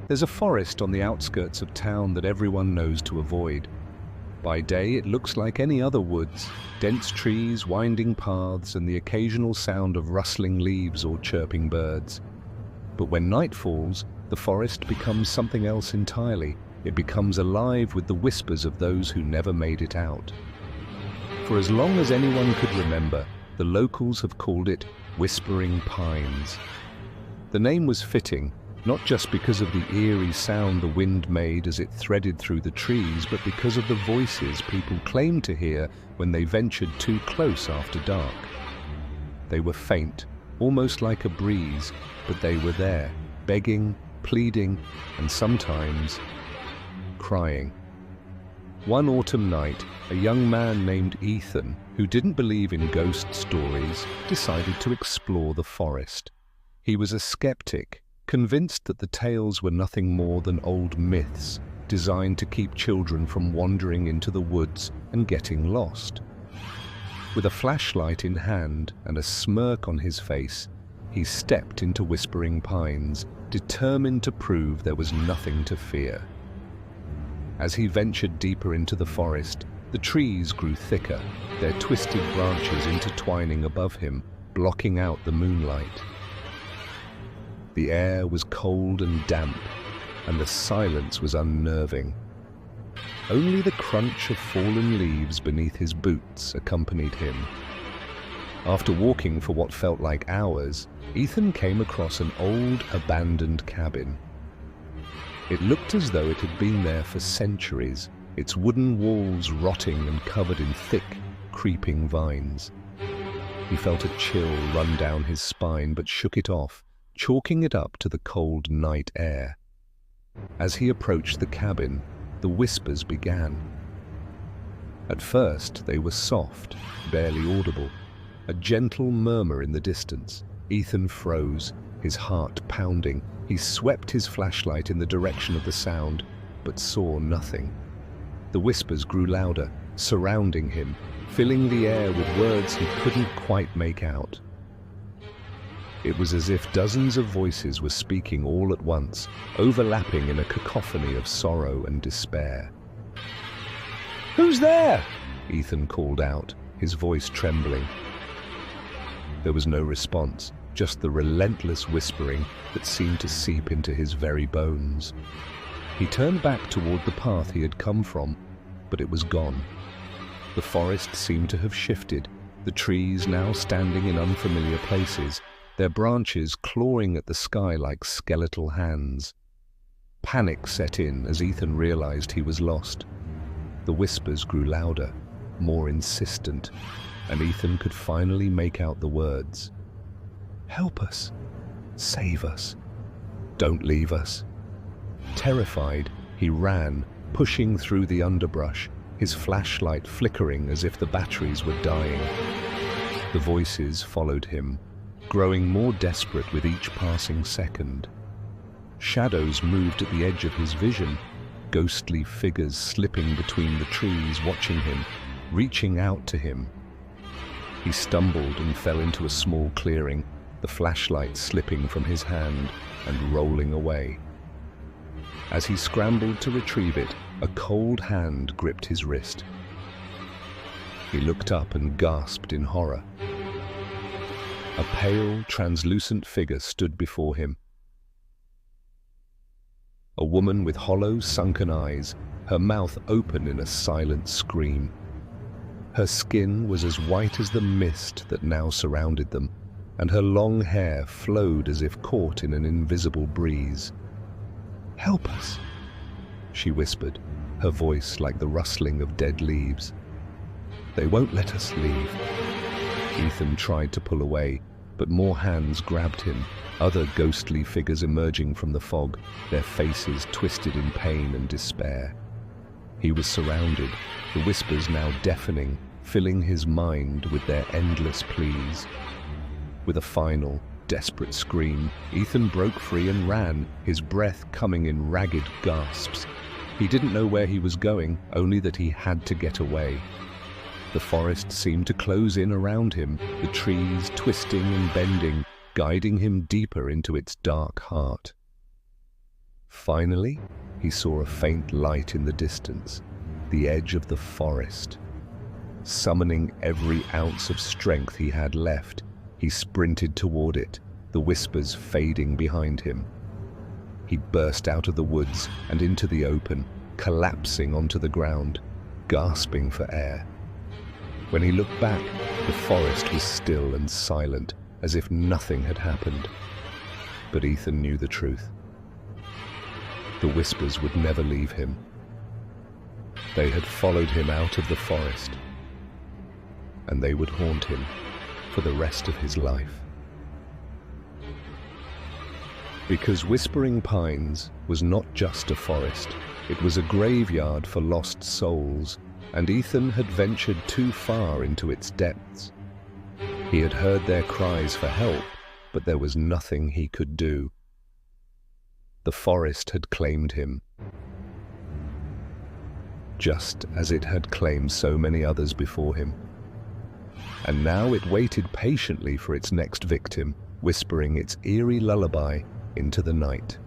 There's a forest on the outskirts of town that everyone knows to avoid. By day, it looks like any other woods, dense trees, winding paths, and the occasional sound of rustling leaves or chirping birds. But when night falls, the forest becomes something else entirely. It becomes alive with the whispers of those who never made it out. For as long as anyone could remember, the locals have called it Whispering Pines. The name was fitting, not just because of the eerie sound the wind made as it threaded through the trees, but because of the voices people claimed to hear when they ventured too close after dark. They were faint, almost like a breeze, but they were there, begging, pleading, and sometimes crying. One autumn night, a young man named Ethan, who didn't believe in ghost stories, decided to explore the forest. He was a skeptic, convinced that the tales were nothing more than old myths designed to keep children from wandering into the woods and getting lost. With a flashlight in hand and a smirk on his face, he stepped into Whispering Pines, determined to prove there was nothing to fear. As he ventured deeper into the forest, the trees grew thicker, their twisted branches intertwining above him, blocking out the moonlight. The air was cold and damp, and the silence was unnerving. Only the crunch of fallen leaves beneath his boots accompanied him. After walking for what felt like hours, Ethan came across an old, abandoned cabin. It looked as though it had been there for centuries, its wooden walls rotting and covered in thick, creeping vines. He felt a chill run down his spine but shook it off, chalking it up to the cold night air. As he approached the cabin, the whispers began. At first, they were soft, barely audible, a gentle murmur in the distance. Ethan froze, his heart pounding. He swept his flashlight in the direction of the sound, but saw nothing. The whispers grew louder, surrounding him, filling the air with words he couldn't quite make out. It was as if dozens of voices were speaking all at once, overlapping in a cacophony of sorrow and despair. "Who's there?" Ethan called out, his voice trembling. There was no response, just the relentless whispering that seemed to seep into his very bones. He turned back toward the path he had come from, but it was gone. The forest seemed to have shifted, the trees now standing in unfamiliar places, their branches clawing at the sky like skeletal hands. Panic set in as Ethan realized he was lost. The whispers grew louder, more insistent, and Ethan could finally make out the words. "Help us. Save us. Don't leave us." Terrified, he ran, pushing through the underbrush, his flashlight flickering as if the batteries were dying. The voices followed him, growing more desperate with each passing second. Shadows moved at the edge of his vision, ghostly figures slipping between the trees watching him, reaching out to him. He stumbled and fell into a small clearing, the flashlight slipping from his hand and rolling away. As he scrambled to retrieve it, a cold hand gripped his wrist. He looked up and gasped in horror. A pale, translucent figure stood before him. A woman with hollow, sunken eyes, her mouth open in a silent scream. Her skin was as white as the mist that now surrounded them, and her long hair flowed as if caught in an invisible breeze. "Help us," she whispered, her voice like the rustling of dead leaves. "They won't let us leave." Ethan tried to pull away, but more hands grabbed him, other ghostly figures emerging from the fog, their faces twisted in pain and despair. He was surrounded, the whispers now deafening, filling his mind with their endless pleas. With a final, desperate scream, Ethan broke free and ran, his breath coming in ragged gasps. He didn't know where he was going, only that he had to get away. The forest seemed to close in around him, the trees twisting and bending, guiding him deeper into its dark heart. Finally, he saw a faint light in the distance, the edge of the forest. Summoning every ounce of strength he had left, he sprinted toward it, the whispers fading behind him. He burst out of the woods and into the open, collapsing onto the ground, gasping for air. When he looked back, the forest was still and silent, as if nothing had happened. But Ethan knew the truth. The whispers would never leave him. They had followed him out of the forest, and they would haunt him for the rest of his life. Because Whispering Pines was not just a forest, it was a graveyard for lost souls, and Ethan had ventured too far into its depths. He had heard their cries for help, but there was nothing he could do. The forest had claimed him, just as it had claimed so many others before him. And now it waited patiently for its next victim, whispering its eerie lullaby into the night.